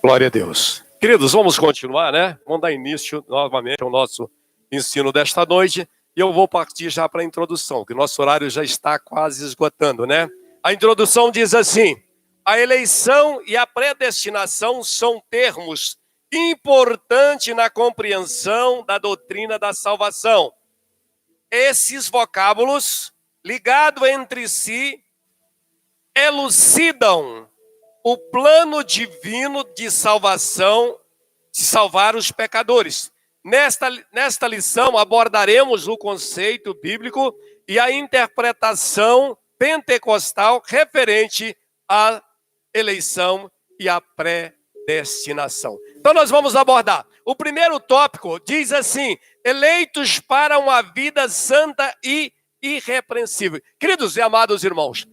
Glória a Deus. Queridos, vamos continuar, né? Vamos dar início novamente ao nosso ensino desta noite. E eu vou partir já para a introdução, que o nosso horário já está quase esgotando, né? A introdução diz assim: a eleição e a predestinação são termos importantes na compreensão da doutrina da salvação. Esses vocábulos, ligados entre si, elucidam o plano divino de salvação, de salvar os pecadores. Nesta lição abordaremos o conceito bíblico e a interpretação pentecostal referente à eleição e à predestinação. Então nós vamos abordar. O primeiro tópico diz assim: eleitos para uma vida santa e irrepreensível. Queridos e amados irmãos,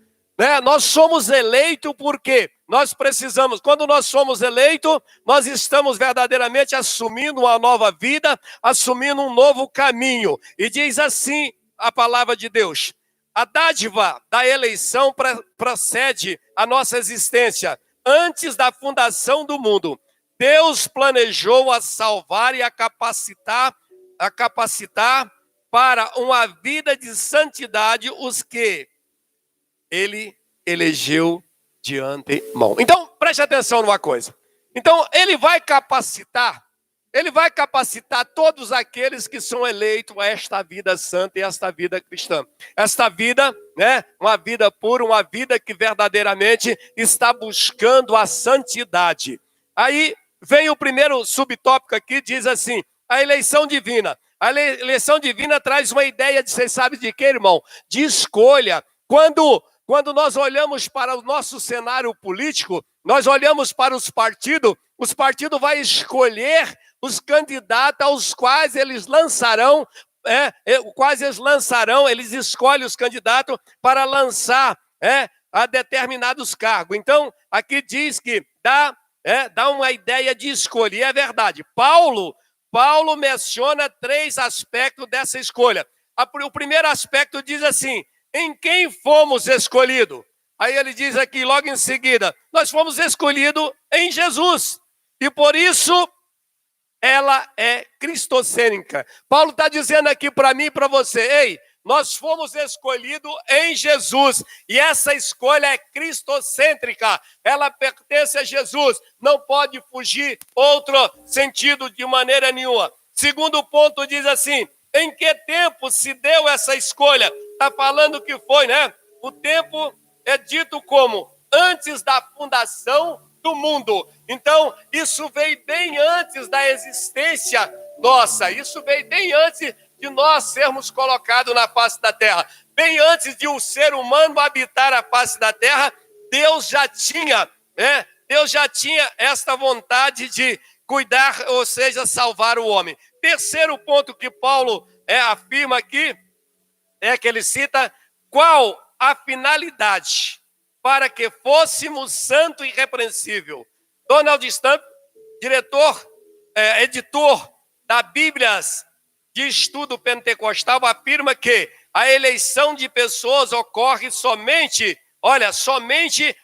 nós somos eleitos porque nós precisamos, quando nós somos eleitos, nós estamos verdadeiramente assumindo uma nova vida, assumindo um novo caminho. E diz assim a palavra de Deus: a dádiva da eleição precede a nossa existência. Antes da fundação do mundo, Deus planejou a salvar e a capacitar para uma vida de santidade os que Ele elegeu de antemão. Então, preste atenção numa coisa. Então, ele vai capacitar todos aqueles que são eleitos a esta vida santa e esta vida cristã. Esta vida, uma vida pura, uma vida que verdadeiramente está buscando a santidade. Aí vem o primeiro subtópico aqui, diz assim: a eleição divina. A eleição divina traz uma ideia de, vocês sabem de quê, irmão? De escolha. Quando nós olhamos para o nosso cenário político, nós olhamos para os partidos vão escolher os candidatos aos quais eles lançarão, eles escolhem os candidatos para lançar a determinados cargos. Então, aqui diz que dá uma ideia de escolha, e é verdade. Paulo menciona 3 aspectos dessa escolha. O primeiro aspecto diz assim: em quem fomos escolhidos? Aí ele diz aqui, logo em seguida, nós fomos escolhidos em Jesus. E por isso, ela é cristocêntrica. Paulo está dizendo aqui para mim e para você: ei, nós fomos escolhidos em Jesus. E essa escolha é cristocêntrica. Ela pertence a Jesus. Não pode fugir outro sentido de maneira nenhuma. Segundo ponto diz assim: em que tempo se deu essa escolha? Está falando que foi, O tempo é dito como antes da fundação do mundo. Então, isso veio bem antes da existência nossa. Isso veio bem antes de nós sermos colocados na face da terra. Bem antes de um ser humano habitar a face da terra, Deus já tinha esta vontade de cuidar, ou seja, salvar o homem. Terceiro ponto que Paulo afirma aqui, que ele cita: qual a finalidade? Para que fôssemos santo e irrepreensível. Donald Stamp, editor da Bíblia de Estudo Pentecostal, afirma que a eleição de pessoas ocorre somente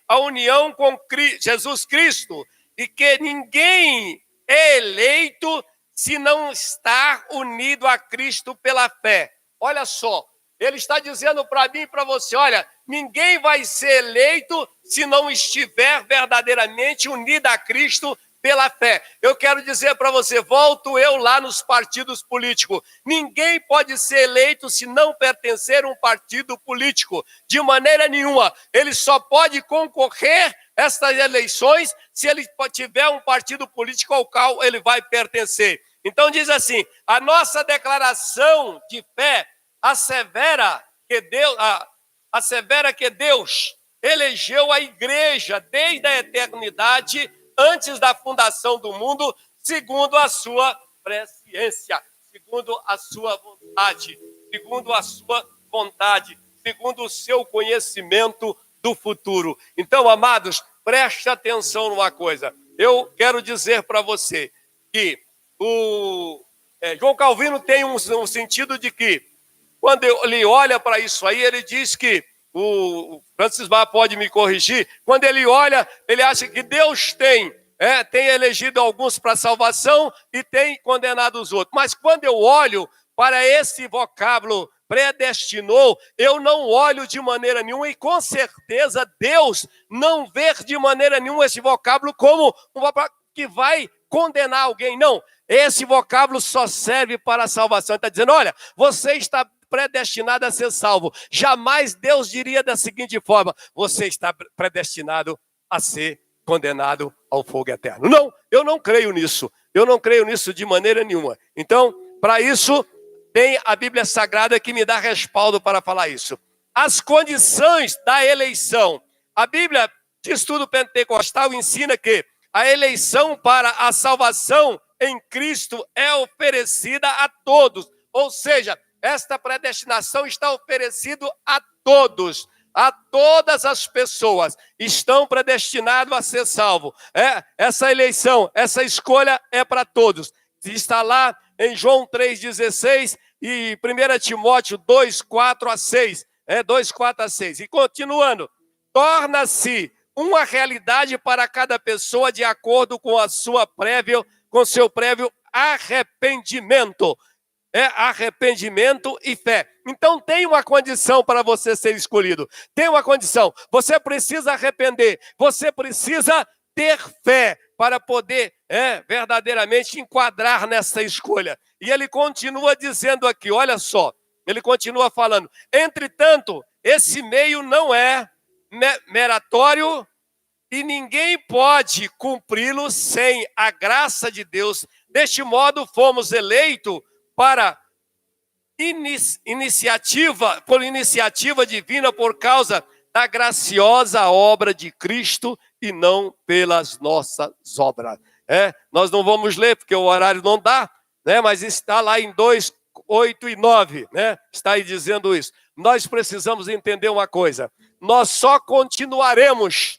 a união com Jesus Cristo, e que ninguém é eleito se não está unido a Cristo pela fé. Olha só, ele está dizendo para mim e para você: olha, ninguém vai ser eleito se não estiver verdadeiramente unido a Cristo pela fé. Eu quero dizer para você, volto eu lá nos partidos políticos: ninguém pode ser eleito se não pertencer a um partido político, de maneira nenhuma. Ele só pode concorrer estas eleições se ele tiver um partido político ao qual ele vai pertencer. Então diz assim: a nossa declaração de fé assevera que Deus elegeu a igreja desde a eternidade, antes da fundação do mundo, segundo a sua presciência, segundo a sua vontade, segundo o seu conhecimento do futuro. Então, amados, preste atenção numa coisa. Eu quero dizer para você que João Calvino tem um sentido de que, quando ele olha para isso aí, ele diz que, o Francis Mar pode me corrigir, quando ele olha, ele acha que Deus tem tem elegido alguns para salvação e tem condenado os outros. Mas quando eu olho para esse vocábulo predestinou, eu não olho de maneira nenhuma, e com certeza Deus não vê de maneira nenhuma esse vocábulo como um vocábulo que vai condenar alguém. Não, esse vocábulo só serve para a salvação. Ele está dizendo, olha, você está predestinado a ser salvo. Jamais Deus diria da seguinte forma, você está predestinado a ser condenado ao fogo eterno. Não, eu não creio nisso. Eu não creio nisso de maneira nenhuma. Então, para isso, tem a Bíblia Sagrada que me dá respaldo para falar isso. As condições da eleição. A Bíblia de Estudo Pentecostal ensina que a eleição para a salvação em Cristo é oferecida a todos. Ou seja, esta predestinação está oferecida a todos. A todas as pessoas estão predestinados a ser salvos. Essa eleição, essa escolha é para todos. Está lá em João 3,16 e 1 Timóteo 2,4-6. 2,4-6. E continuando, torna-se uma realidade para cada pessoa de acordo com seu prévio arrependimento. Arrependimento e fé. Então tem uma condição para você ser escolhido. Tem uma condição. Você precisa arrepender. Você precisa ter fé para poder verdadeiramente enquadrar nessa escolha. E ele continua dizendo aqui, olha só. Ele continua falando. Entretanto, esse meio não é meritório e ninguém pode cumpri-lo sem a graça de Deus. Deste modo, fomos eleitos para por iniciativa divina, por causa da graciosa obra de Cristo e não pelas nossas obras. Nós não vamos ler porque o horário não dá, mas está lá em 2, 8 e 9, está aí dizendo isso. Nós precisamos entender uma coisa, nós só continuaremos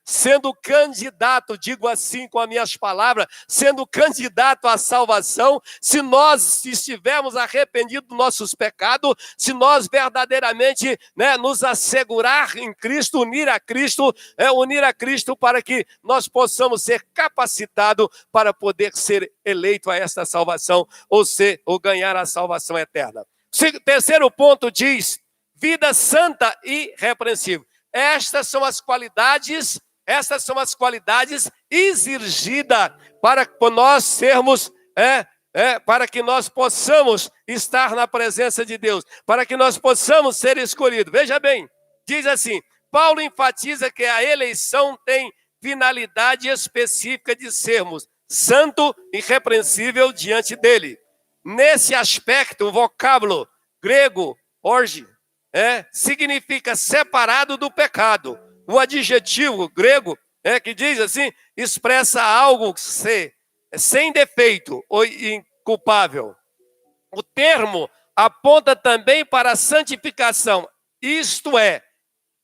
sendo candidato, digo assim com as minhas palavras, sendo candidato à salvação, se nós estivermos arrependidos dos nossos pecados, se nós verdadeiramente nos assegurar em Cristo, unir a Cristo para que nós possamos ser capacitados para poder ser eleito a esta salvação, ou ganhar a salvação eterna. Terceiro ponto diz, vida santa e irrepreensível. Estas são as qualidades exigidas para nós sermos, para que nós possamos estar na presença de Deus, para que nós possamos ser escolhidos. Veja bem, diz assim, Paulo enfatiza que a eleição tem finalidade específica de sermos santo e irrepreensível diante dele. Nesse aspecto, o vocábulo grego, orge, significa separado do pecado. O adjetivo grego, que diz assim, expressa algo sem defeito ou inculpável. O termo aponta também para a santificação, isto é,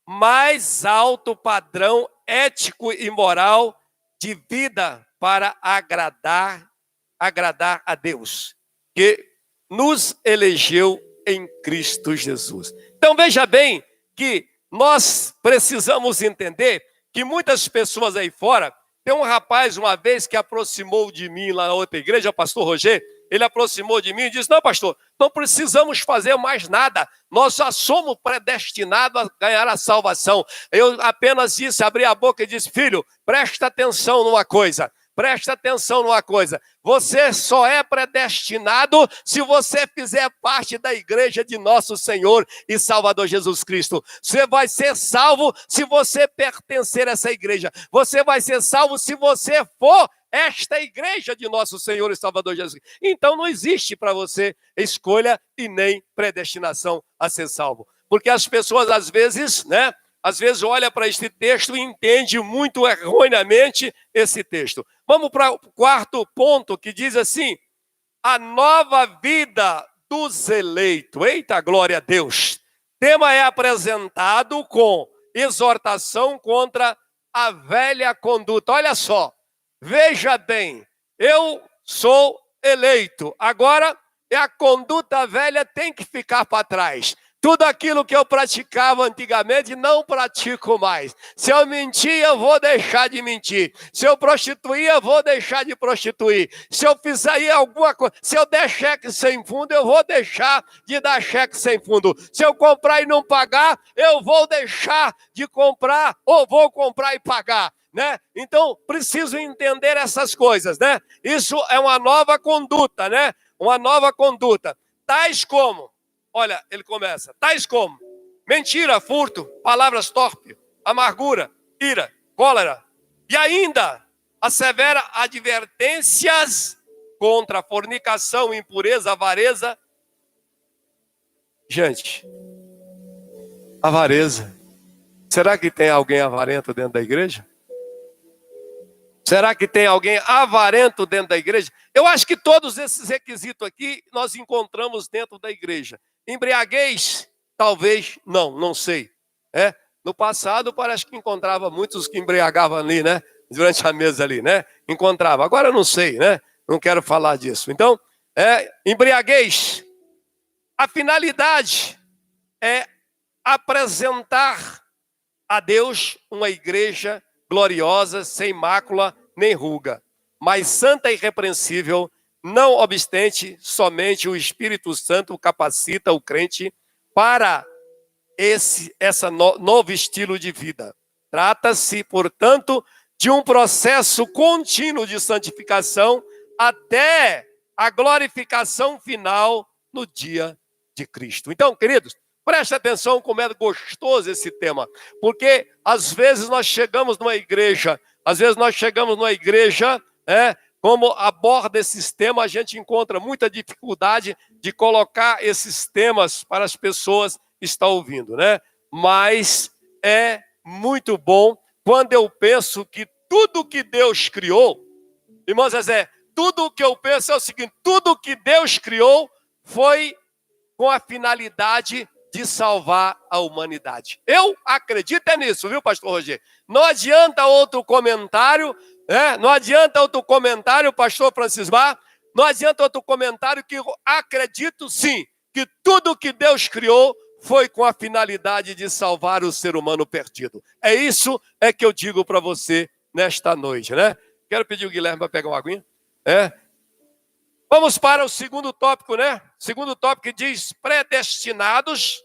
mais alto padrão ético e moral de vida para agradar a Deus, que nos elegeu em Cristo Jesus. Então veja bem que nós precisamos entender que muitas pessoas aí fora, tem um rapaz uma vez que aproximou de mim lá na outra igreja, o pastor Roger, ele aproximou de mim e disse, não pastor, não precisamos fazer mais nada, nós já somos predestinados a ganhar a salvação. Eu apenas disse, abri a boca e disse, filho, presta atenção numa coisa, você só é predestinado se você fizer parte da igreja de nosso Senhor e Salvador Jesus Cristo. Você vai ser salvo se você pertencer a essa igreja. Você vai ser salvo se você for esta igreja de nosso Senhor e Salvador Jesus Cristo. Então não existe para você escolha e nem predestinação a ser salvo. Porque as pessoas às vezes olha para este texto e entende muito erroneamente esse texto. Vamos para o quarto ponto, que diz assim, a nova vida dos eleitos. Eita, glória a Deus! Tema é apresentado com exortação contra a velha conduta. Olha só, veja bem, eu sou eleito. Agora, a conduta velha tem que ficar para trás. Tudo aquilo que eu praticava antigamente, não pratico mais. Se eu mentia, eu vou deixar de mentir. Se eu prostituía, eu vou deixar de prostituir. Se eu fizer alguma coisa, se eu der cheque sem fundo, eu vou deixar de dar cheque sem fundo. Se eu comprar e não pagar, eu vou deixar de comprar ou vou comprar e pagar. Né? Então, preciso entender essas coisas, né? Isso é uma nova conduta, né? Uma nova conduta. Tais como, olha, ele começa, tais como mentira, furto, palavras torpes, amargura, ira, cólera, e ainda assevera advertências contra a fornicação, impureza, avareza. Gente, avareza. Será que tem alguém avarento dentro da igreja? Será que tem alguém avarento dentro da igreja? Eu acho que todos esses requisitos aqui nós encontramos dentro da igreja. Embriaguez? Talvez não sei. No passado parece que encontrava muitos que embriagavam ali, né? Durante a mesa ali, né? Encontrava. Agora eu não sei, né? Não quero falar disso. Então, embriaguez. A finalidade é apresentar a Deus uma igreja gloriosa, sem mácula nem ruga, mas santa e irrepreensível. Não obstante, somente o Espírito Santo capacita o crente para esse novo estilo de vida. Trata-se, portanto, de um processo contínuo de santificação até a glorificação final no dia de Cristo. Então, queridos, preste atenção como é gostoso esse tema, porque às vezes nós chegamos numa igreja, como aborda esses temas, a gente encontra muita dificuldade de colocar esses temas para as pessoas que estão ouvindo, né? Mas é muito bom quando eu penso que tudo que Deus criou, irmão Zezé, tudo que eu penso é o seguinte: tudo que Deus criou foi com a finalidade de salvar a humanidade. Eu acredito nisso, viu, pastor Roger? Não adianta outro comentário, né? Não adianta outro comentário, pastor Francis Bar, não adianta outro comentário, que eu acredito sim, que tudo que Deus criou foi com a finalidade de salvar o ser humano perdido. É isso que eu digo para você nesta noite, né? Quero pedir o Guilherme para pegar uma aguinha. Vamos para o segundo tópico, né? Segundo tópico diz predestinados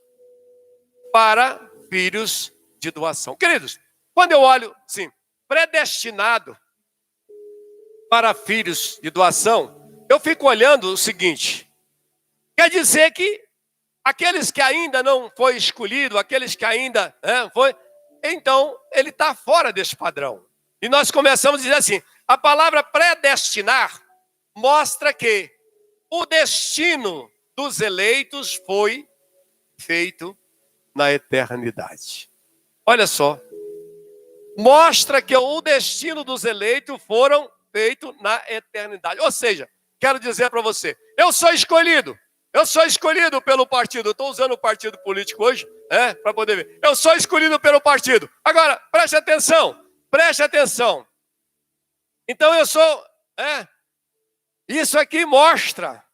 para filhos de doação. Queridos, quando eu olho, sim, predestinado para filhos de doação, eu fico olhando o seguinte: quer dizer que aqueles que ainda não foi escolhido, aqueles que ainda foi, então ele está fora desse padrão. E nós começamos a dizer assim: a palavra predestinar mostra que o destino dos eleitos foi feito na eternidade. Olha só. Mostra que o destino dos eleitos foram feitos na eternidade. Ou seja, quero dizer para você, eu sou escolhido pelo partido. Estou usando o partido político hoje, para poder ver. Eu sou escolhido pelo partido. Agora, preste atenção. Então eu sou, isso aqui mostra,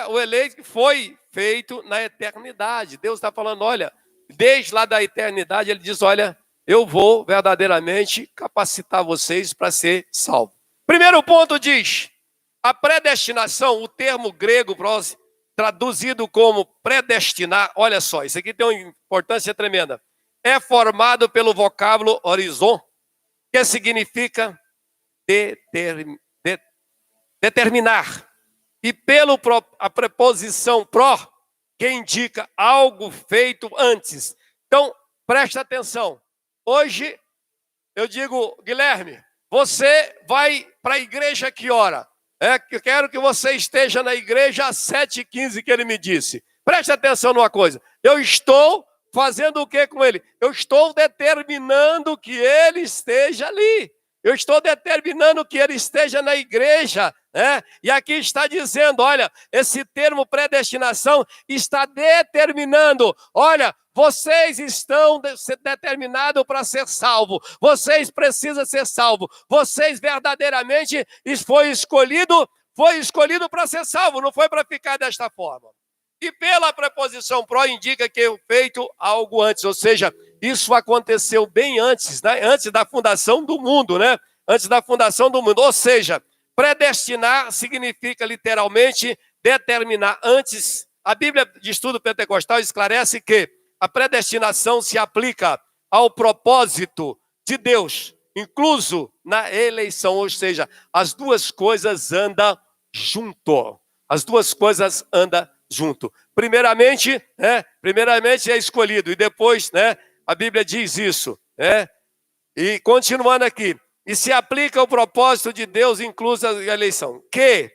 o eleito que foi feito na eternidade. Deus está falando, olha, desde lá da eternidade, ele diz, olha, eu vou verdadeiramente capacitar vocês para ser salvo. Primeiro ponto diz, a predestinação, o termo grego traduzido como predestinar, olha só, isso aqui tem uma importância tremenda. É formado pelo vocábulo horizon, que significa determinar. E a preposição pró, que indica algo feito antes. Então, presta atenção. Hoje, eu digo, Guilherme, você vai para a igreja que hora? Eu quero que você esteja na igreja às 7h15, que ele me disse. Preste atenção numa coisa. Eu estou fazendo o que com ele? Eu estou determinando que ele esteja ali. Eu estou determinando que ele esteja na igreja, né? E aqui está dizendo, olha, esse termo predestinação está determinando, olha, vocês estão determinados para ser salvos, vocês precisam ser salvos, vocês verdadeiramente foi escolhido para ser salvo, não foi para ficar desta forma. E pela preposição pro indica que é feito algo antes, ou seja, isso aconteceu bem antes, né? Antes da fundação do mundo, né? Antes da fundação do mundo. Ou seja, predestinar significa literalmente determinar antes. A Bíblia de Estudo Pentecostal esclarece que a predestinação se aplica ao propósito de Deus, incluso na eleição, ou seja, as duas coisas andam junto. As duas coisas andam junto. Primeiramente é escolhido, e depois, a Bíblia diz isso, E continuando aqui, e se aplica o propósito de Deus, inclusa a eleição. Que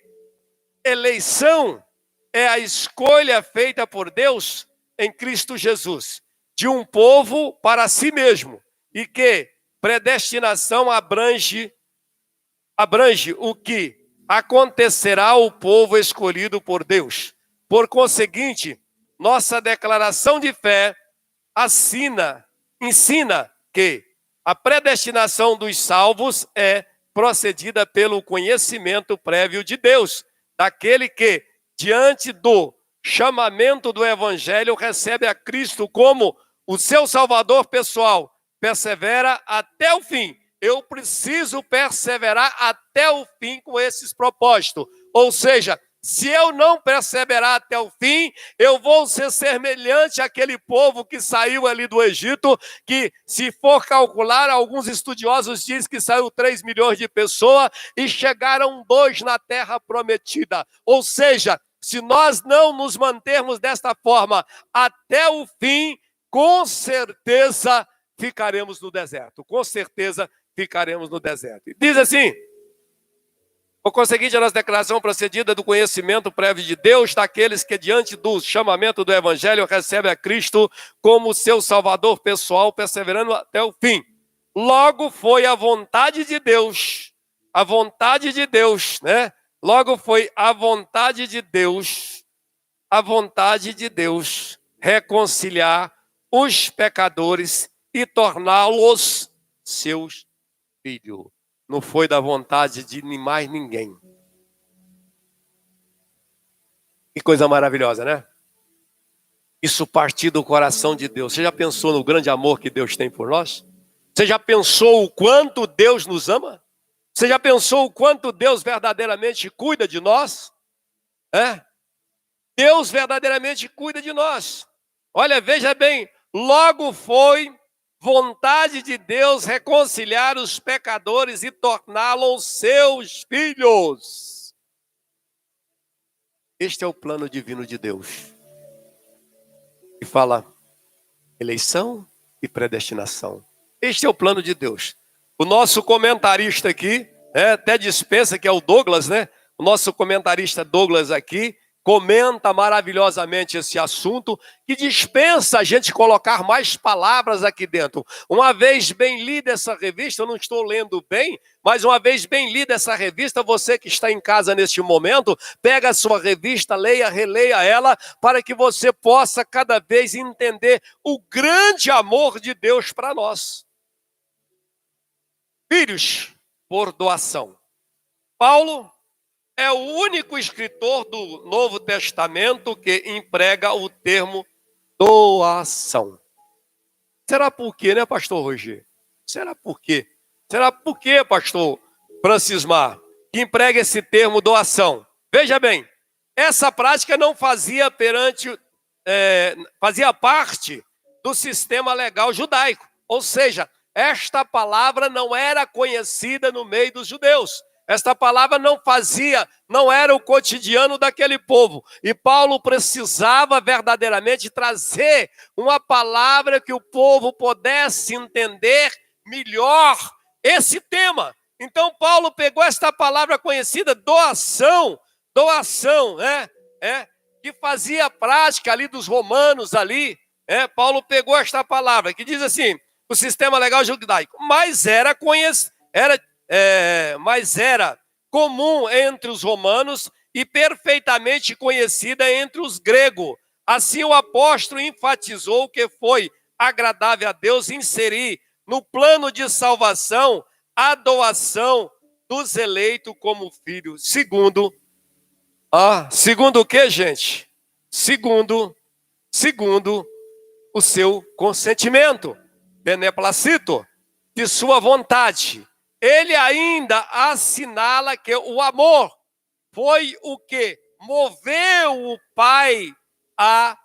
eleição é a escolha feita por Deus em Cristo Jesus, de um povo para si mesmo, e que predestinação abrange o que acontecerá ao povo escolhido por Deus. Por conseguinte, nossa declaração de fé ensina que a predestinação dos salvos é procedida pelo conhecimento prévio de Deus, daquele que, diante do chamamento do Evangelho, recebe a Cristo como o seu Salvador pessoal, persevera até o fim. Eu preciso perseverar até o fim com esses propósitos. Ou seja, se eu não perseverar até o fim, eu vou ser semelhante àquele povo que saiu ali do Egito, que, se for calcular, alguns estudiosos dizem que saiu 3 milhões de pessoas e chegaram 2 na terra prometida. Ou seja, se nós não nos mantermos desta forma até o fim, com certeza ficaremos no deserto. Com certeza ficaremos no deserto. Diz assim: por conseguinte, a nossa declaração procedida do conhecimento prévio de Deus, daqueles que, diante do chamamento do Evangelho, recebem a Cristo como seu Salvador pessoal, perseverando até o fim. Logo foi a vontade de Deus, Logo foi a vontade de Deus, reconciliar os pecadores e torná-los seus filhos. Não foi da vontade de mais ninguém. Que coisa maravilhosa, né? Isso partiu do coração de Deus. Você já pensou no grande amor que Deus tem por nós? Você já pensou o quanto Deus nos ama? Você já pensou o quanto Deus verdadeiramente cuida de nós? Deus verdadeiramente cuida de nós. Olha, veja bem, logo foi vontade de Deus reconciliar os pecadores e torná-los seus filhos. Este é o plano divino de Deus. E fala eleição e predestinação. Este é o plano de Deus. O nosso comentarista aqui, até dispensa, que é o Douglas, O nosso comentarista Douglas aqui comenta maravilhosamente esse assunto, que dispensa a gente colocar mais palavras aqui dentro. Uma vez bem lida essa revista, eu não estou lendo bem, mas uma vez bem lida essa revista, você que está em casa neste momento, pega a sua revista, leia, releia ela, para que você possa cada vez entender o grande amor de Deus para nós. Filhos por doação. Paulo é o único escritor do Novo Testamento que emprega o termo doação. Será por quê, pastor Roger? Será por quê? Será por quê, pastor Francismar, que emprega esse termo doação? Veja bem, essa prática não fazia parte do sistema legal judaico. Ou seja, esta palavra não era conhecida no meio dos judeus. Esta palavra não era o cotidiano daquele povo. E Paulo precisava verdadeiramente trazer uma palavra que o povo pudesse entender melhor esse tema. Então Paulo pegou esta palavra conhecida, doação, que fazia prática ali dos romanos ali. Paulo pegou esta palavra, que diz assim, o sistema legal judaico, mas era comum entre os romanos e perfeitamente conhecida entre os gregos. Assim, o apóstolo enfatizou que foi agradável a Deus inserir no plano de salvação a doação dos eleitos como filhos. Segundo o que, gente? segundo o seu consentimento, beneplacito, de sua vontade. Ele ainda assinala que o amor foi o que moveu o Pai a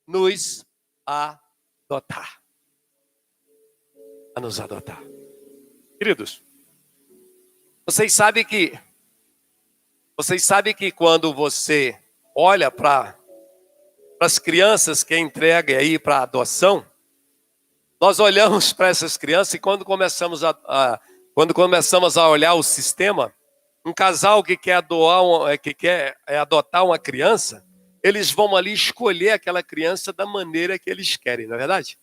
nos adotar. A nos adotar. Queridos, vocês sabem que quando você olha para as crianças que entreguem aí para adoção, nós olhamos para essas crianças e quando começamos a olhar o sistema, um casal que quer adotar uma criança, eles vão ali escolher aquela criança da maneira que eles querem, não é verdade?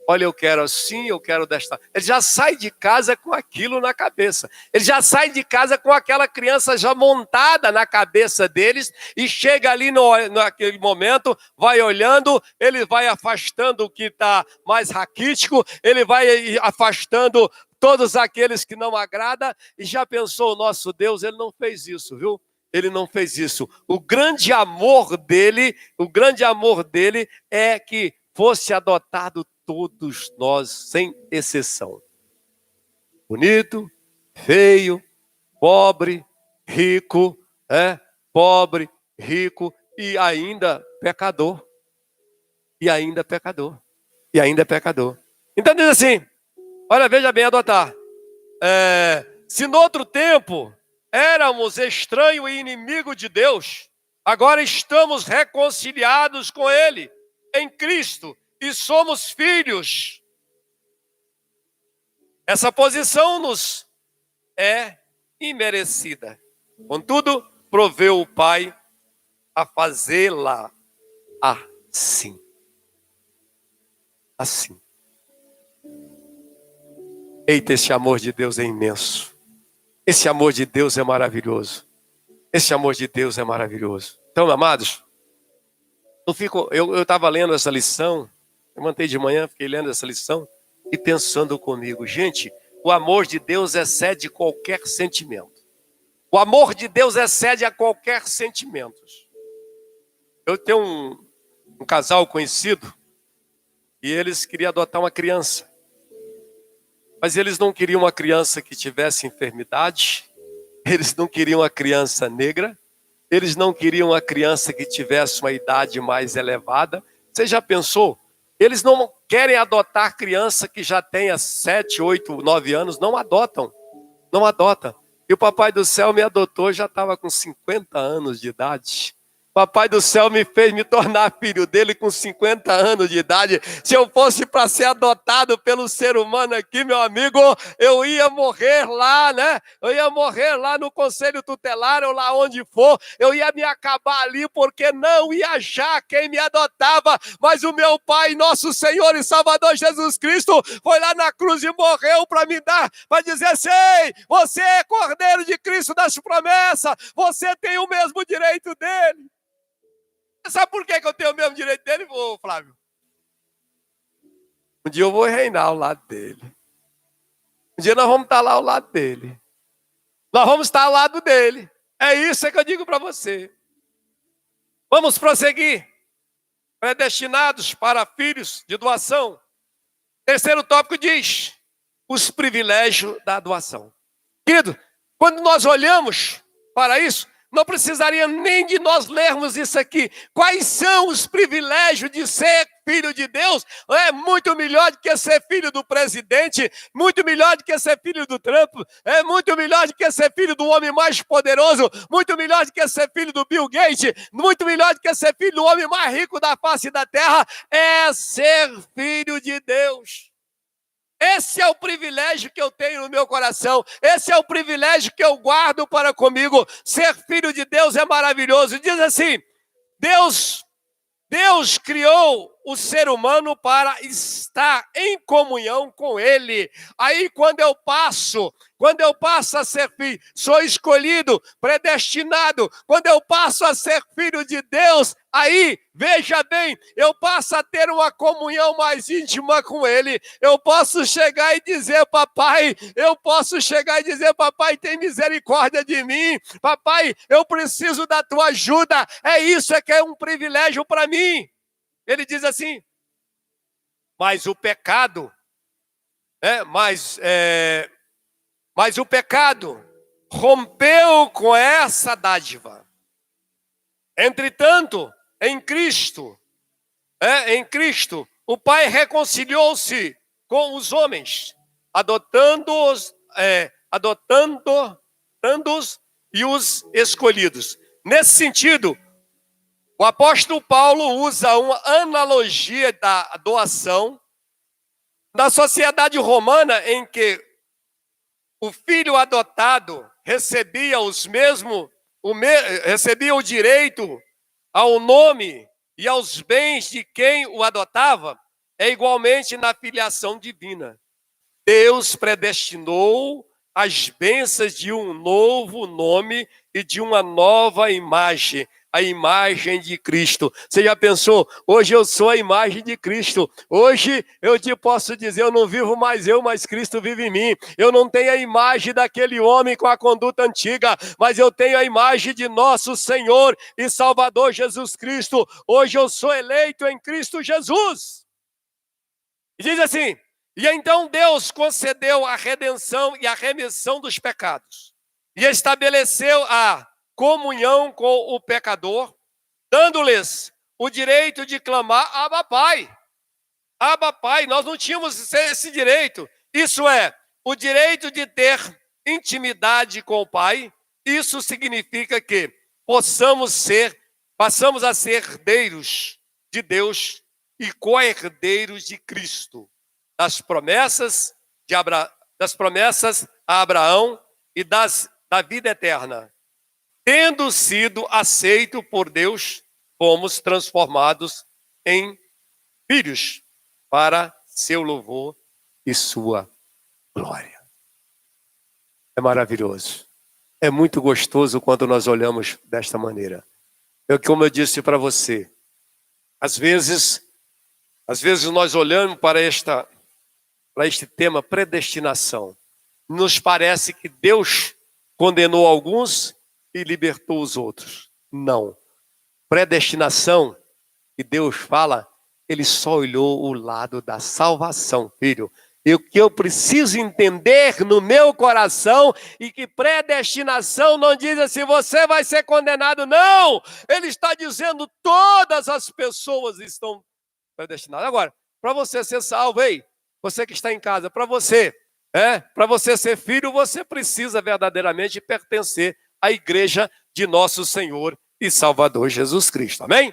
Olha, eu quero assim, eu quero desta. Ele já sai de casa com aquilo na cabeça. Ele já sai de casa com aquela criança já montada na cabeça deles e chega ali naquele momento, vai olhando, ele vai afastando o que está mais raquítico, ele vai afastando todos aqueles que não agradam. E já pensou, o nosso Deus, ele não fez isso, viu? Ele não fez isso. O grande amor dele é que fosse adotado todos nós, sem exceção. Bonito, feio, pobre, rico, pobre, rico e ainda pecador. E ainda pecador. Então diz assim, olha, veja bem, adotar. Se no outro tempo éramos estranho e inimigo de Deus, agora estamos reconciliados com Ele em Cristo e somos filhos. Essa posição nos é imerecida. Contudo, proveu o Pai a fazê-la assim. Assim. Eita, esse amor de Deus é imenso. Esse amor de Deus é maravilhoso. Esse amor de Deus é maravilhoso. Então, amados, eu estava lendo essa lição, eu mantei de manhã, fiquei lendo essa lição e pensando comigo, gente, o amor de Deus excede qualquer sentimento. O amor de Deus excede a qualquer sentimento. Eu tenho um casal conhecido e eles queriam adotar uma criança. Mas eles não queriam uma criança que tivesse enfermidade, eles não queriam uma criança negra, eles não queriam uma criança que tivesse uma idade mais elevada. Você já pensou? Eles não querem adotar criança que já tenha 7, 8, 9 anos, não adotam. E o Papai do Céu me adotou, já estava com 50 anos de idade. Papai do Céu me fez me tornar filho dele com 50 anos de idade. Se eu fosse para ser adotado pelo ser humano aqui, meu amigo, eu ia morrer lá, né? Eu ia morrer lá no conselho tutelar ou lá onde for. Eu ia me acabar ali porque não ia achar quem me adotava. Mas o meu Pai, nosso Senhor e Salvador Jesus Cristo, foi lá na cruz e morreu para me dar, para dizer assim, ei, você é Cordeiro de Cristo das promessas, você tem o mesmo direito dele. Sabe por que eu tenho o mesmo direito dele, Flávio? Um dia eu vou reinar ao lado dele. Um dia nós vamos estar lá ao lado dele. Nós vamos estar ao lado dele. É isso que eu digo para você. Vamos prosseguir. Predestinados para filhos de doação. Terceiro tópico diz, os privilégios da doação. Querido, quando nós olhamos para isso, não precisaria nem de nós lermos isso aqui. Quais são os privilégios de ser filho de Deus? É muito melhor do que ser filho do presidente, muito melhor do que ser filho do Trump, é muito melhor do que ser filho do homem mais poderoso, muito melhor do que ser filho do Bill Gates, muito melhor do que ser filho do homem mais rico da face da terra, é ser filho de Deus. Esse é o privilégio que eu tenho no meu coração. Esse é o privilégio que eu guardo para comigo. Ser filho de Deus é maravilhoso. Diz assim, Deus criou o ser humano para estar em comunhão com Ele. Aí quando eu passo a ser filho, sou escolhido, predestinado, quando eu passo a ser filho de Deus, aí, veja bem, eu passo a ter uma comunhão mais íntima com Ele. Eu posso chegar e dizer, papai, tem misericórdia de mim. Papai, eu preciso da tua ajuda. É isso, que é um privilégio para mim. Ele diz assim, mas o pecado, mas o pecado rompeu com essa dádiva. Entretanto, em Cristo, o Pai reconciliou-se com os homens, adotando-os e os escolhidos. Nesse sentido, o apóstolo Paulo usa uma analogia da doação na sociedade romana, em que o filho adotado recebia recebia o direito ao nome e aos bens de quem o adotava. É igualmente na filiação divina. Deus predestinou as bênçãos de um novo nome e de uma nova imagem, a imagem de Cristo. Você já pensou? Hoje eu sou a imagem de Cristo. Hoje eu te posso dizer, eu não vivo mais eu, mas Cristo vive em mim. Eu não tenho a imagem daquele homem com a conduta antiga, mas eu tenho a imagem de nosso Senhor e Salvador Jesus Cristo. Hoje eu sou eleito em Cristo Jesus. E diz assim, e então Deus concedeu a redenção e a remissão dos pecados. E estabeleceu a comunhão com o pecador, dando-lhes o direito de clamar, Abba Pai. Abba Pai, nós não tínhamos esse direito. Isso é, o direito de ter intimidade com o Pai. Isso significa que passamos a ser herdeiros de Deus e co-herdeiros de Cristo. Das promessas a Abraão e da vida eterna. Tendo sido aceito por Deus, fomos transformados em filhos para seu louvor e sua glória. É maravilhoso. É muito gostoso quando nós olhamos desta maneira. Como eu disse para você, às vezes nós olhamos para este tema predestinação. Nos parece que Deus condenou alguns e libertou os outros. Não. Predestinação, que Deus fala, Ele só olhou o lado da salvação, filho. E o que eu preciso entender no meu coração, e que predestinação não diz assim, você vai ser condenado, não! Ele está dizendo, todas as pessoas estão predestinadas. Agora, para você ser salvo, você que está em casa, para você ser filho, você precisa verdadeiramente pertencer à igreja de nosso Senhor e Salvador Jesus Cristo. Amém?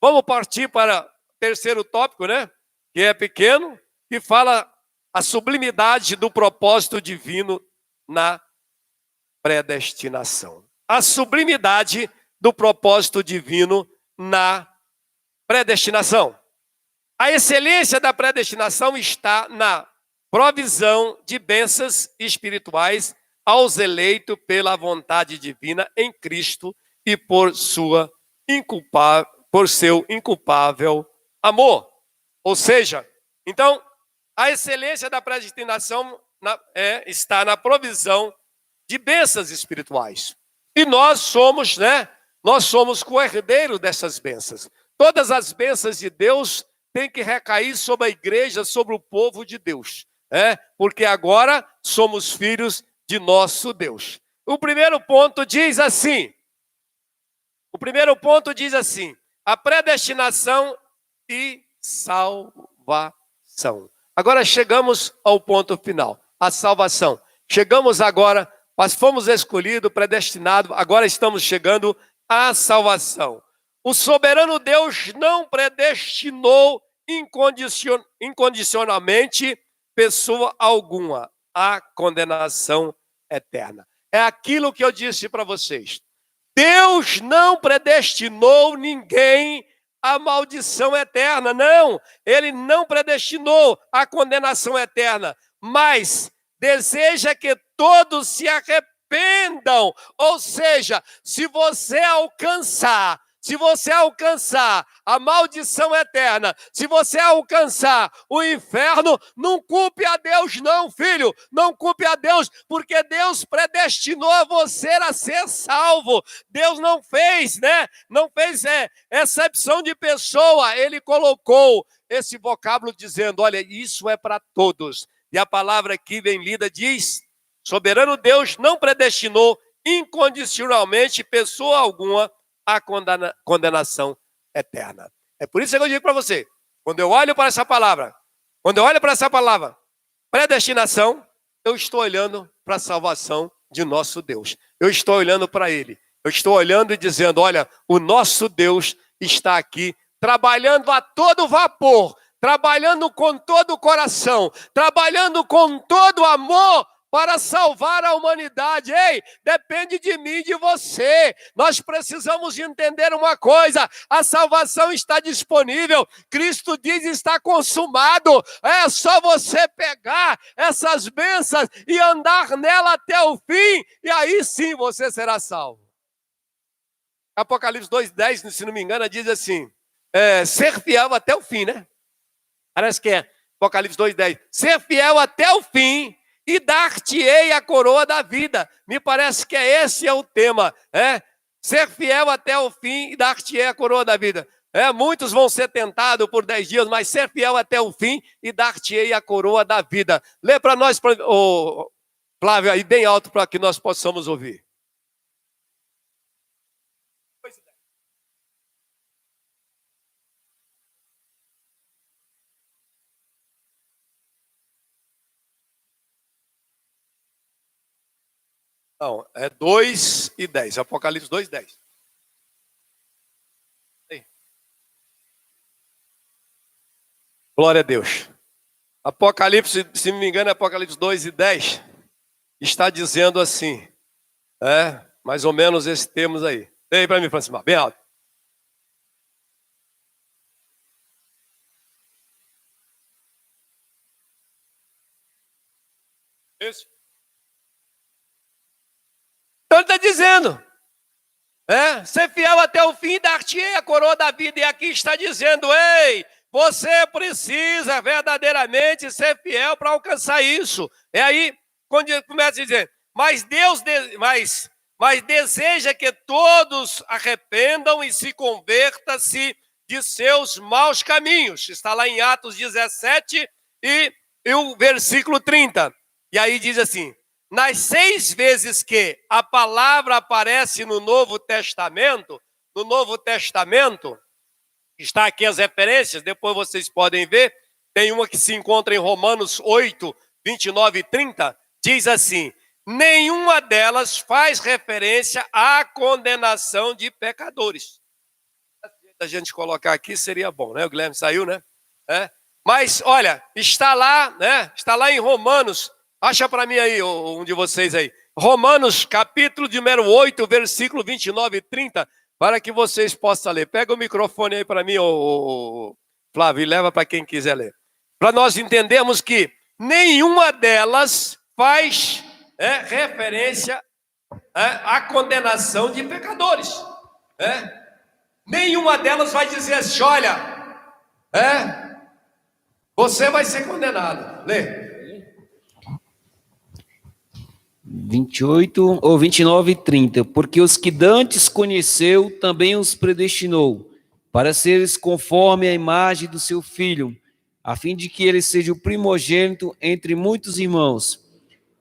Vamos partir para o terceiro tópico, que é pequeno, que fala a sublimidade do propósito divino na predestinação. A sublimidade do propósito divino na predestinação. A excelência da predestinação está na provisão de bênçãos espirituais aos eleitos pela vontade divina em Cristo e por seu inculpável amor. Ou seja, então, a excelência da predestinação está na provisão de bênçãos espirituais. E nós somos co-herdeiros dessas bênçãos. Todas as bênçãos de Deus têm que recair sobre a igreja, sobre o povo de Deus. Porque agora somos filhos de nosso Deus. O primeiro ponto diz assim, a predestinação e salvação. Agora chegamos ao ponto final, a salvação. Chegamos agora, mas fomos escolhidos, predestinados, agora estamos chegando à salvação. O soberano Deus não predestinou incondicionalmente pessoa alguma à condenação eterna. É aquilo que eu disse para vocês. Deus não predestinou ninguém a maldição eterna. Não, ele não predestinou a condenação eterna, mas deseja que todos se arrependam. Ou seja, se você alcançar a maldição eterna, se você alcançar o inferno, não culpe a Deus não, filho, não culpe a Deus, porque Deus predestinou a você a ser salvo. Deus não fez, exceção de pessoa. Ele colocou esse vocábulo dizendo, olha, isso é para todos. E a palavra aqui bem lida diz, soberano Deus não predestinou incondicionalmente pessoa alguma a condenação eterna. É por isso que eu digo para você, quando eu olho para essa palavra, predestinação, eu estou olhando para a salvação de nosso Deus. Eu estou olhando para Ele. Eu estou olhando e dizendo, olha, o nosso Deus está aqui, trabalhando a todo vapor, trabalhando com todo o coração, trabalhando com todo o amor, para salvar a humanidade. Ei, depende de mim e de você. Nós precisamos entender uma coisa, a salvação está disponível. Cristo diz, está consumado. É só você pegar essas bênçãos e andar nela até o fim, e aí sim você será salvo. Apocalipse 2:10, se não me engano, diz assim, ser fiel até o fim, né? Parece que é Apocalipse 2:10. Ser fiel até o fim, e dar-te-ei a coroa da vida. Me parece que esse é o tema. Ser fiel até o fim e dar-te-ei a coroa da vida. Muitos vão ser tentados por 10 dias, mas ser fiel até o fim e dar-te-ei a coroa da vida. Lê para nós, Flávio, aí bem alto para que nós possamos ouvir. Não, é 2:10, Apocalipse 2:10. Glória a Deus. Apocalipse, se não me engano, Apocalipse 2:10, está dizendo assim, mais ou menos esse termos aí. Vem aí para mim, Francisco, bem alto. Isso. Então ele está dizendo, ser fiel até o fim, dar-te-ei a coroa da vida. E aqui está dizendo, ei, você precisa verdadeiramente ser fiel para alcançar isso. É aí quando ele começa a dizer, mas Deus mas deseja que todos arrependam e se convertam-se de seus maus caminhos. Está lá em Atos 17 e o versículo 30. E aí diz assim, nas 6 vezes que a palavra aparece no Novo Testamento, está aqui as referências, depois vocês podem ver, tem uma que se encontra em Romanos 8, 29 e 30, diz assim, nenhuma delas faz referência à condenação de pecadores. Se a gente colocar aqui seria bom, né? O Guilherme saiu, né? Mas, olha, está lá em Romanos, acha para mim aí, um de vocês aí. Romanos, capítulo de número 8, versículo 29 e 30, para que vocês possam ler. Pega o microfone aí para mim, Flávio, e leva para quem quiser ler. Para nós entendermos que nenhuma delas faz referência à condenação de pecadores. Nenhuma delas vai dizer assim, olha, você vai ser condenado. Lê. 28 ou 29 e 30. Porque os que dantes conheceu, também os predestinou, para seres conforme a imagem do seu Filho, a fim de que ele seja o primogênito entre muitos irmãos.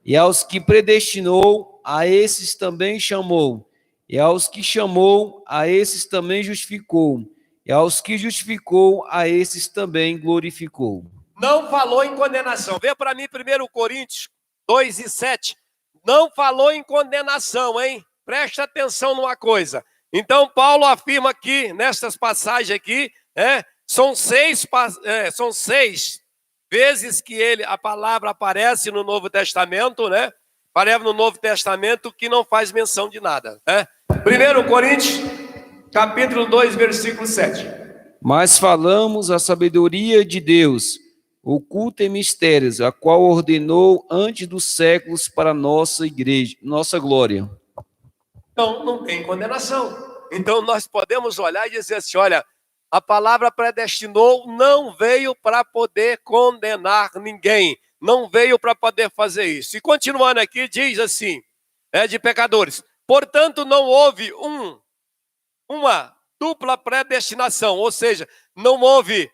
E aos que predestinou, a esses também chamou. E aos que chamou, a esses também justificou. E aos que justificou, a esses também glorificou. Não falou em condenação. Vê para mim 1 Coríntios 2:7. Não falou em condenação, hein? Presta atenção numa coisa. Então, Paulo afirma aqui, nestas passagens aqui, são seis vezes que a palavra aparece no Novo Testamento, né? Aparece no Novo Testamento que não faz menção de nada. 1 Coríntios, capítulo 2, versículo 7. Mas falamos a sabedoria de Deus, oculta em mistérios, a qual ordenou antes dos séculos para nossa igreja, nossa glória. Então, não tem condenação. Então, nós podemos olhar e dizer assim, olha, a palavra predestinou não veio para poder condenar ninguém, não veio para poder fazer isso. E continuando aqui, diz assim, de pecadores. Portanto, não houve uma dupla predestinação, ou seja, não houve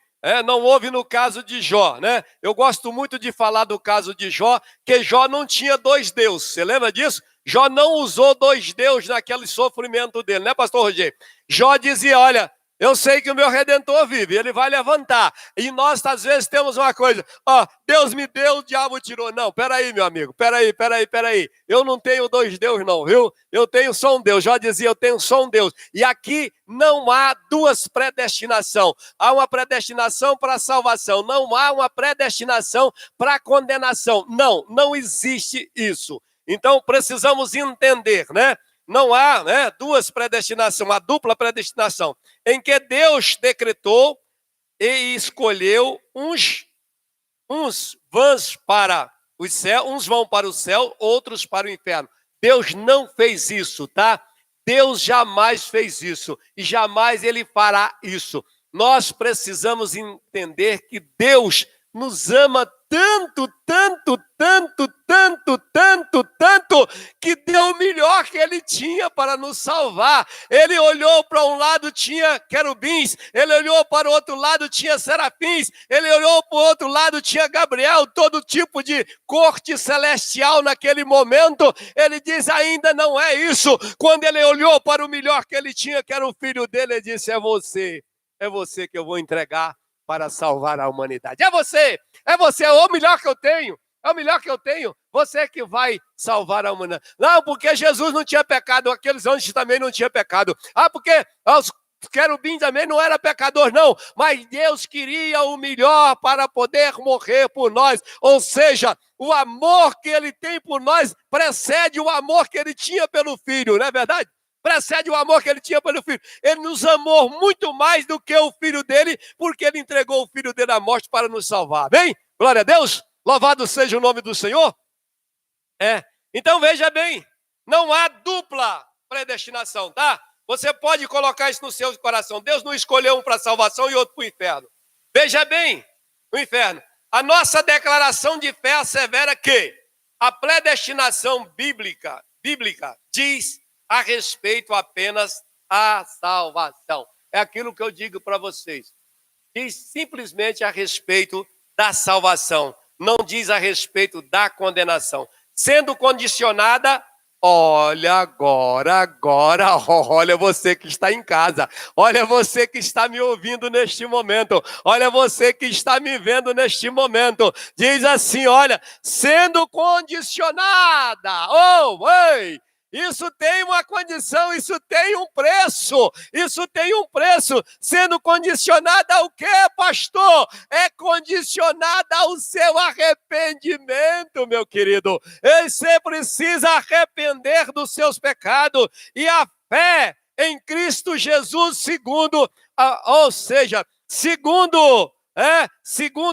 no caso de Jó, né? Eu gosto muito de falar do caso de Jó, que Jó não tinha dois deuses, você lembra disso? Jó não usou dois deuses naquele sofrimento dele, né, pastor Rogério? Jó dizia, olha, eu sei que o meu Redentor vive, ele vai levantar. E nós, às vezes, temos uma coisa, Deus me deu, o diabo tirou. Não, peraí, meu amigo, peraí. Eu não tenho dois deuses não, viu? Eu tenho só um Deus. Jó dizia, eu tenho só um Deus. E aqui não há duas predestinação. Há uma predestinação para a salvação. Não há uma predestinação para a condenação. Não existe isso. Então, precisamos entender, né? Não há duas predestinações, uma dupla predestinação, em que Deus decretou e escolheu uns vão para o céu, uns vão para o céu, outros para o inferno. Deus não fez isso, tá? Deus jamais fez isso e jamais ele fará isso. Nós precisamos entender que Deus nos ama tanto, que deu o melhor que ele tinha para nos salvar. Ele olhou para um lado, tinha querubins, ele olhou para o outro lado, tinha serafins, ele olhou para o outro lado, tinha Gabriel, todo tipo de corte celestial naquele momento. Ele diz, ainda não é isso. Quando ele olhou para o melhor que ele tinha, que era o filho dele, ele disse, é você que eu vou entregar para salvar a humanidade. É você, é o melhor que eu tenho. É o melhor que eu tenho, você que vai salvar a humanidade. Não, porque Jesus não tinha pecado, aqueles anjos também não tinham pecado. Porque os querubins também não eram pecadores, não. Mas Deus queria o melhor para poder morrer por nós. Ou seja, o amor que ele tem por nós precede o amor que ele tinha pelo Filho, não é verdade? Precede o amor que ele tinha pelo Filho. Ele nos amou muito mais do que o Filho dele, porque ele entregou o Filho dele à morte para nos salvar. Bem? Glória a Deus. Louvado seja o nome do Senhor. Então veja bem, não há dupla predestinação, tá? Você pode colocar isso no seu coração. Deus não escolheu um para a salvação e outro para o inferno. Veja bem, o inferno. A nossa declaração de fé assevera que a predestinação bíblica diz a respeito apenas à salvação. É aquilo que eu digo para vocês. Diz simplesmente a respeito da salvação. Não diz a respeito da condenação. Sendo condicionada, olha agora, olha você que está em casa, olha você que está me ouvindo neste momento, olha você que está me vendo neste momento, diz assim, olha, sendo condicionada, isso tem uma condição, isso tem um preço, sendo condicionada ao quê, pastor? É condicionada ao seu arrependimento, meu querido. Você precisa arrepender dos seus pecados e a fé em Cristo Jesus, segundo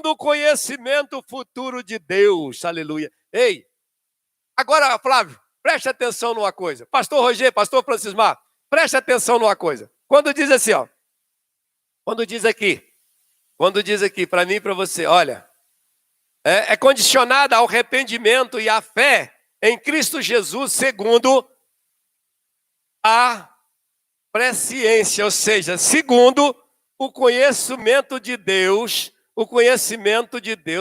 o conhecimento futuro de Deus, aleluia. Ei, agora, Flávio, preste atenção numa coisa. Pastor Roger, pastor Francismar, preste atenção numa coisa. Quando diz assim, quando diz aqui para mim e para você, olha, é condicionada ao arrependimento e à fé em Cristo Jesus, segundo a presciência, ou seja, segundo o conhecimento de Deus,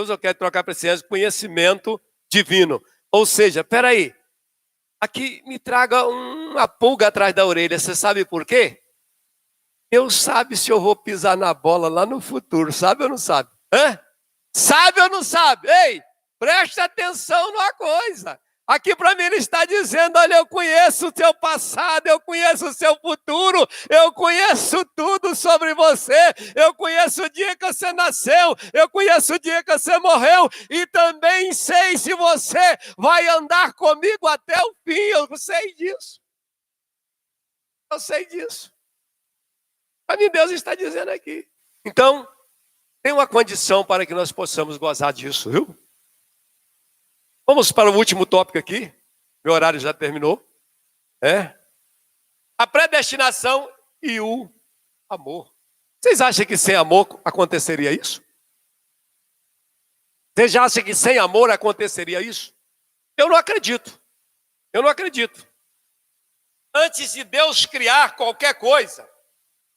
eu quero trocar presciência, conhecimento divino. Ou seja, peraí, aqui me traga uma pulga atrás da orelha. Você sabe por quê? Deus sabe se eu vou pisar na bola lá no futuro. Sabe ou não sabe? Sabe ou não sabe? Ei, preste atenção numa coisa. Aqui para mim ele está dizendo, olha, eu conheço o seu passado, eu conheço o seu futuro, eu conheço tudo sobre você, eu conheço o dia que você nasceu, eu conheço o dia que você morreu, e também sei se você vai andar comigo até o fim, eu sei disso. Para mim Deus está dizendo aqui. Então, tem uma condição para que nós possamos gozar disso, viu? Vamos para o último tópico aqui. Meu horário já terminou. A predestinação e o amor. Vocês acham que sem amor aconteceria isso? Vocês acham que sem amor aconteceria isso? Eu não acredito. Eu não acredito. Antes de Deus criar qualquer coisa,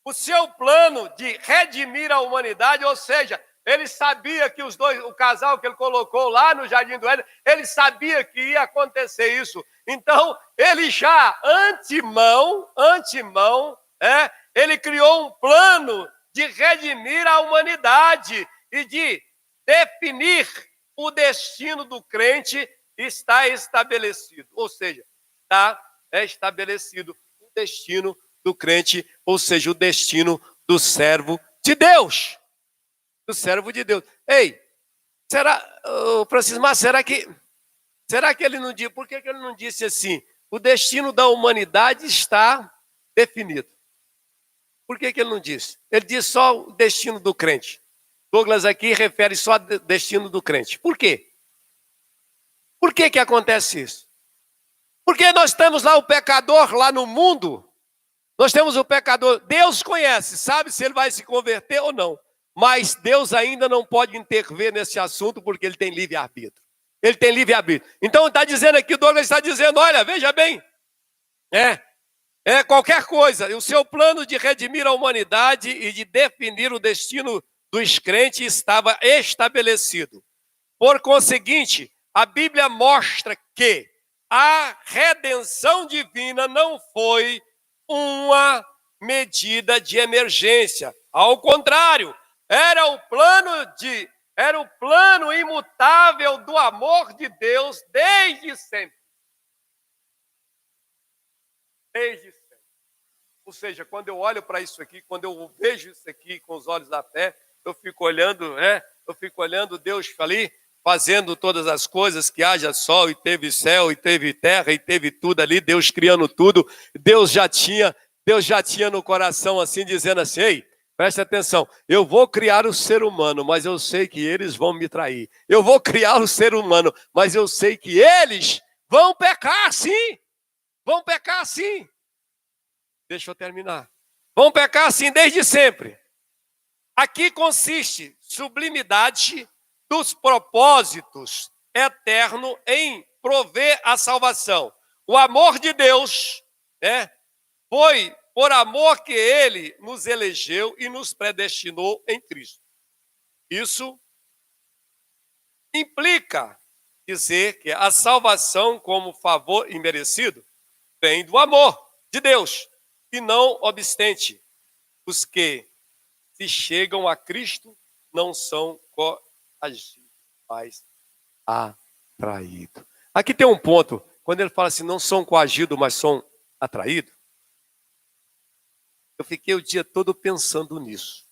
o seu plano de redimir a humanidade, ou seja, ele sabia que o casal que ele colocou lá no Jardim do Éden, ele sabia que ia acontecer isso. Então, ele já, antemão, ele criou um plano de redimir a humanidade e de definir o destino do crente, está estabelecido. Ou seja, está estabelecido o destino do crente, ou seja, o destino do servo de Deus. Do servo de Deus. Ei, Francisco Mar, será que ele não disse, por que ele não disse assim, o destino da humanidade está definido? Por que ele não disse? Ele disse só o destino do crente. Douglas aqui refere só ao destino do crente. Por quê? Por que acontece isso? Porque nós temos lá o pecador lá no mundo, nós temos o pecador, Deus conhece, sabe se ele vai se converter ou não. Mas Deus ainda não pode intervir nesse assunto porque ele tem livre-arbítrio. Ele tem livre-arbítrio. Então está dizendo aqui, Douglas está dizendo, olha, veja bem, qualquer coisa, o seu plano de redimir a humanidade e de definir o destino dos crentes estava estabelecido. Por conseguinte, a Bíblia mostra que a redenção divina não foi uma medida de emergência. Ao contrário, era o plano imutável do amor de Deus desde sempre. Desde sempre. Ou seja, quando eu olho para isso aqui, quando eu vejo isso aqui com os olhos da fé, eu fico olhando Deus ali, fazendo todas as coisas, que haja sol, e teve céu, e teve terra, e teve tudo ali, Deus criando tudo. Deus já tinha no coração assim, dizendo assim, ei, presta atenção, eu vou criar o ser humano, mas eu sei que eles vão me trair. Eu vou criar o ser humano, mas eu sei que eles vão pecar sim. Vão pecar sim. Deixa eu terminar. Vão pecar sim desde sempre. Aqui consiste sublimidade dos propósitos eternos em prover a salvação. O amor de Deus, foi por amor que ele nos elegeu e nos predestinou em Cristo. Isso implica dizer que a salvação como favor imerecido vem do amor de Deus. E não obstante, os que se chegam a Cristo não são coagidos, mas atraídos. Aqui tem um ponto, quando ele fala assim, não são coagidos, mas são atraídos. Eu fiquei o dia todo pensando nisso.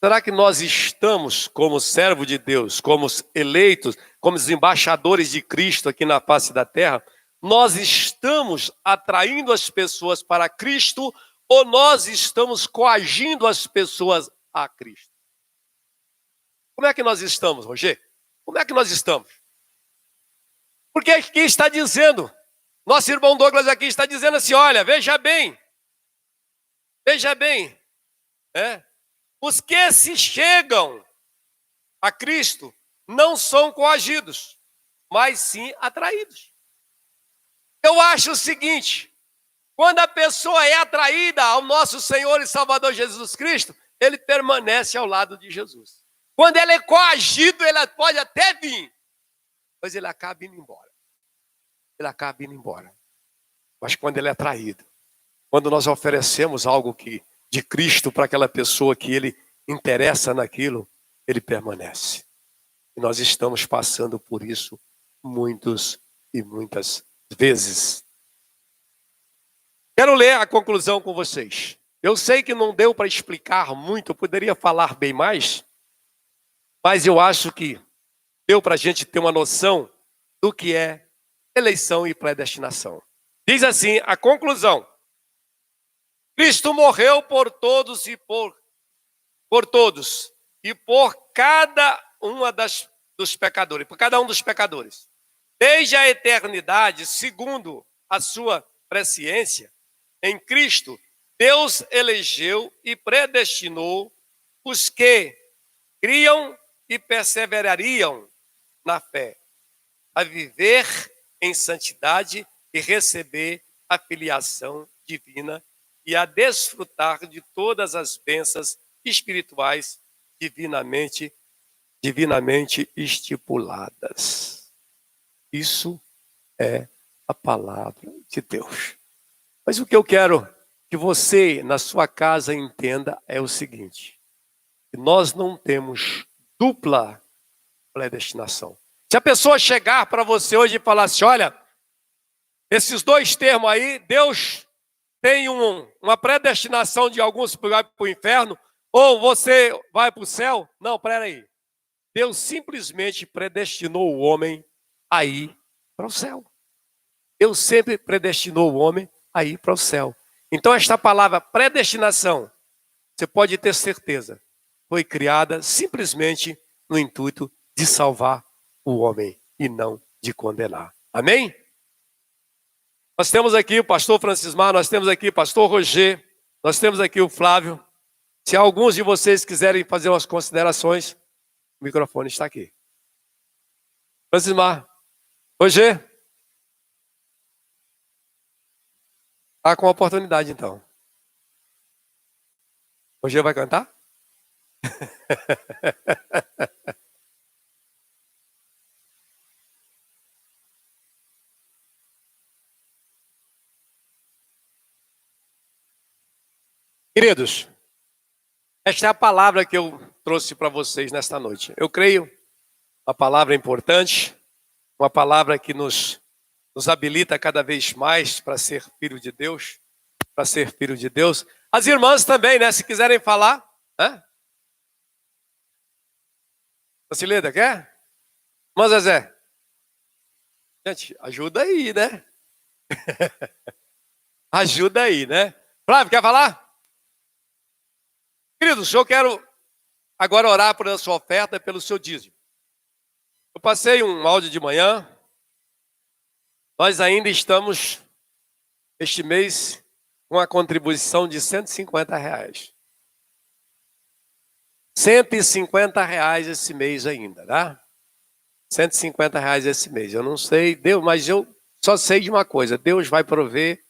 Será que nós estamos, como servo de Deus, como eleitos, como os embaixadores de Cristo aqui na face da terra, nós estamos atraindo as pessoas para Cristo ou nós estamos coagindo as pessoas a Cristo? Como é que nós estamos, Roger? Como é que nós estamos? Porque aqui está dizendo, nosso irmão Douglas aqui está dizendo assim, olha, veja bem, os que se chegam a Cristo não são coagidos, mas sim atraídos. Eu acho o seguinte, quando a pessoa é atraída ao nosso Senhor e Salvador Jesus Cristo, ele permanece ao lado de Jesus. Quando ele é coagido, ele pode até vir, mas ele acaba indo embora. Mas quando ele é atraído, quando nós oferecemos algo de Cristo para aquela pessoa que ele interessa naquilo, ele permanece. E nós estamos passando por isso muitas vezes. Quero ler a conclusão com vocês. Eu sei que não deu para explicar muito, eu poderia falar bem mais, mas eu acho que deu para a gente ter uma noção do que é eleição e predestinação. Diz assim, a conclusão. Cristo morreu por todos e por por todos e por cada dos pecadores, por cada um dos pecadores. Desde a eternidade, segundo a sua presciência, em Cristo, Deus elegeu e predestinou os que criam e perseverariam na fé, a viver em santidade e receber a filiação divina e a desfrutar de todas as bênçãos espirituais divinamente estipuladas. Isso é a palavra de Deus. Mas o que eu quero que você, na sua casa, entenda é o seguinte: nós não temos dupla predestinação. Se a pessoa chegar para você hoje e falar assim, olha, esses dois termos aí, Deus tem uma predestinação de alguns para o inferno, ou você vai para o céu. Não, peraí. Deus simplesmente predestinou o homem a ir para o céu. Deus sempre predestinou o homem a ir para o céu. Então esta palavra predestinação, você pode ter certeza, foi criada simplesmente no intuito de salvar o homem e não de condenar. Amém? Nós temos aqui o pastor Francismar, nós temos aqui o pastor Roger, nós temos aqui o Flávio. Se alguns de vocês quiserem fazer umas considerações, o microfone está aqui. Francismar, Roger, está com a oportunidade então. Roger vai cantar? Queridos, esta é a palavra que eu trouxe para vocês nesta noite. Eu creio, uma palavra importante, uma palavra que nos habilita cada vez mais para ser filho de Deus, para ser filho de Deus. As irmãs também, né? Se quiserem falar, né? Facilita, quer? Irmã Zezé. Gente, ajuda aí, né? Ajuda aí, né? Flávio, quer falar? Queridos, eu quero agora orar por a sua oferta e pelo seu dízimo. Eu passei um áudio de manhã. Nós ainda estamos, este mês, com a contribuição de R$150. R$150 esse mês ainda, tá? R$150 esse mês. Eu não sei, Deus, mas eu só sei de uma coisa: Deus vai prover,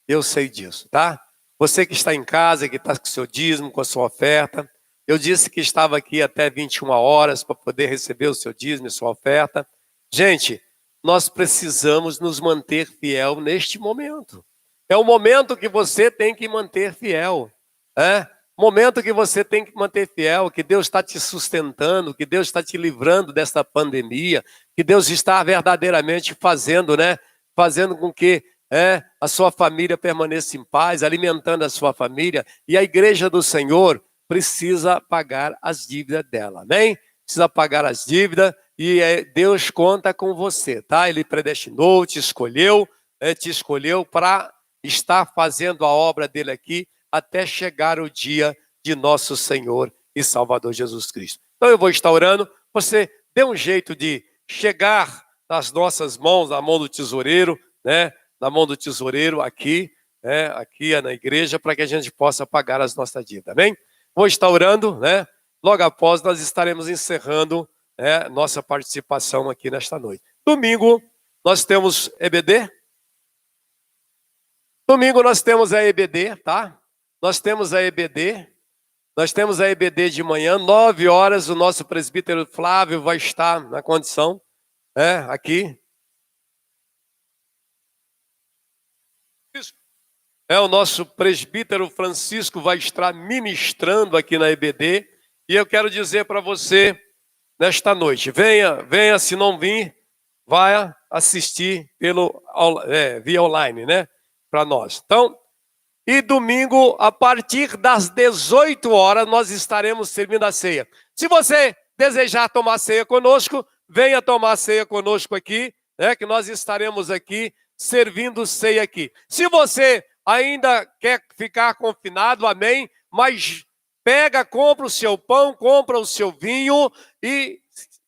eu sei disso, tá? Você que está em casa, que está com o seu dízimo, com a sua oferta, eu disse que estava aqui até 21 horas para poder receber o seu dízimo e sua oferta. Gente, nós precisamos nos manter fiel neste momento. É o momento que você tem que manter fiel. Momento que você tem que manter fiel, que Deus está te sustentando, que Deus está te livrando desta pandemia, que Deus está verdadeiramente fazendo, né? Fazendo com que a sua família permaneça em paz, alimentando a sua família. E a igreja do Senhor precisa pagar as dívidas dela, amém? Precisa pagar as dívidas e Deus conta com você, tá? Ele predestinou, te escolheu para estar fazendo a obra dele aqui até chegar o dia de nosso Senhor e Salvador Jesus Cristo. Então eu vou estar orando, você dê um jeito de chegar nas nossas mãos, na mão do tesoureiro, né? Na mão do tesoureiro aqui, né? Aqui na igreja, para que a gente possa pagar as nossas dívidas, amém? Vou estar orando, né? Logo após nós estaremos encerrando, né, nossa participação aqui nesta noite. Domingo nós temos EBD. Domingo nós temos a EBD, tá? Nós temos a EBD de manhã, 9 horas, o nosso presbítero Flávio vai estar na condição, aqui. O nosso presbítero Francisco vai estar ministrando aqui na EBD, e eu quero dizer para você, nesta noite, venha, se não vir, vai assistir via online, né, para nós. Então, e domingo, a partir das 18 horas, nós estaremos servindo a ceia. Se você desejar tomar ceia conosco, venha tomar ceia conosco aqui, né, que nós estaremos aqui servindo ceia aqui. Se você ainda quer ficar confinado, amém, mas pega, compra o seu pão, compra o seu vinho e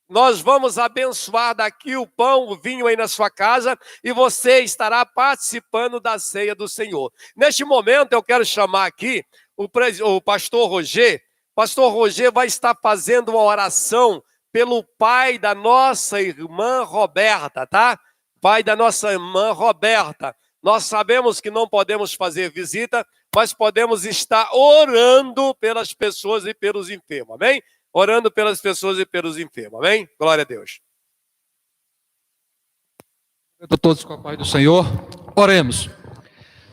nós vamos abençoar daqui o pão, o vinho aí na sua casa e você estará participando da ceia do Senhor. Neste momento eu quero chamar aqui o pastor Roger. Pastor Roger vai estar fazendo uma oração pelo pai da nossa irmã Roberta, tá? Pai da nossa irmã Roberta. Nós sabemos que não podemos fazer visita, mas podemos estar orando pelas pessoas e pelos enfermos, amém? Orando pelas pessoas e pelos enfermos, amém? Glória a Deus. A todos com a paz do Senhor. Oremos.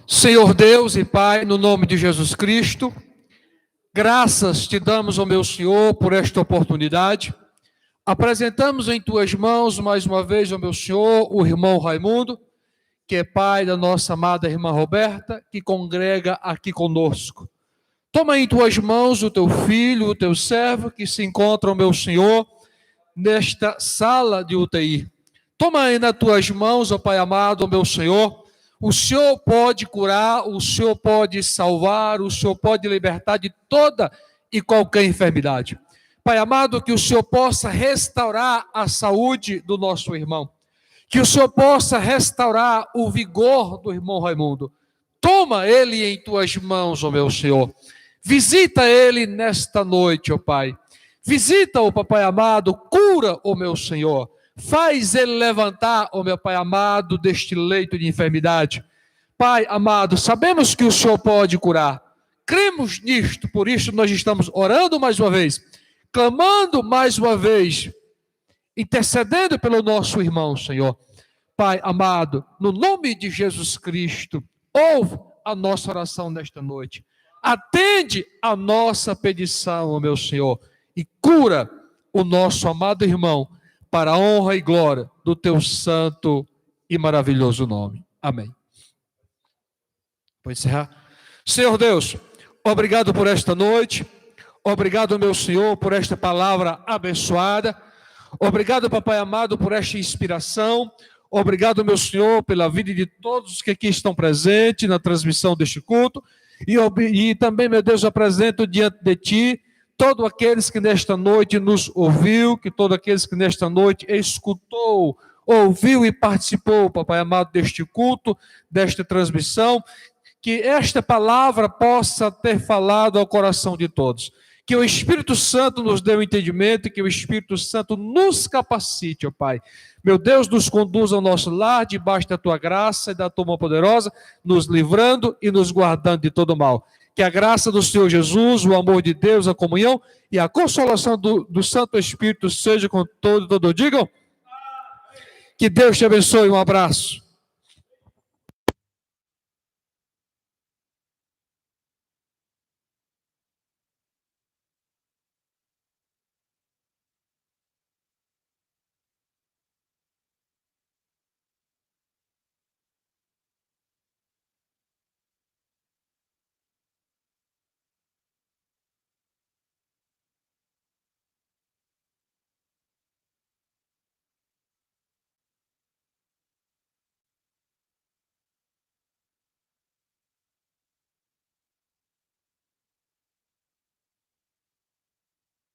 Senhor Deus e Pai, no nome de Jesus Cristo, graças te damos, ó meu Senhor, por esta oportunidade. Apresentamos em tuas mãos, mais uma vez, ó meu Senhor, o irmão Raimundo, que é pai da nossa amada irmã Roberta, que congrega aqui conosco. Toma em tuas mãos o teu filho, o teu servo, que se encontra, ó meu Senhor, nesta sala de UTI. Toma aí nas tuas mãos, ó Pai amado, ó meu Senhor. O Senhor pode curar, o Senhor pode salvar, o Senhor pode libertar de toda e qualquer enfermidade. Pai amado, que o Senhor possa restaurar a saúde do nosso irmão. Que o Senhor possa restaurar o vigor do irmão Raimundo. Toma ele em tuas mãos, ó meu Senhor. Visita ele nesta noite, ó Pai. Visita-o, papai amado, cura, ó meu Senhor. Faz ele levantar, ó meu Pai amado, deste leito de enfermidade. Pai amado, sabemos que o Senhor pode curar. Cremos nisto, por isso nós estamos orando mais uma vez, clamando mais uma vez, intercedendo pelo nosso irmão, Senhor. Pai amado, no nome de Jesus Cristo, ouve a nossa oração nesta noite. Atende a nossa petição, ó meu Senhor, e cura o nosso amado irmão, para a honra e glória do teu santo e maravilhoso nome. Amém. Vou encerrar. Senhor Deus, obrigado por esta noite. Obrigado, meu Senhor, por esta palavra abençoada. Obrigado, papai amado, por esta inspiração. Obrigado, meu Senhor, pela vida de todos que aqui estão presentes na transmissão deste culto. E também, meu Deus, apresento diante de Ti todos aqueles que nesta noite nos ouviu, que todos aqueles que nesta noite escutou, ouviu e participou, papai amado, deste culto, desta transmissão, que esta palavra possa ter falado ao coração de todos. Que o Espírito Santo nos dê o entendimento, que o Espírito Santo nos capacite, ó Pai. Meu Deus, nos conduza ao nosso lar, debaixo da Tua graça e da Tua mão poderosa, nos livrando e nos guardando de todo mal. Que a graça do Senhor Jesus, o amor de Deus, a comunhão e a consolação do Santo Espírito seja com todo. Digam. Que Deus te abençoe. Um abraço.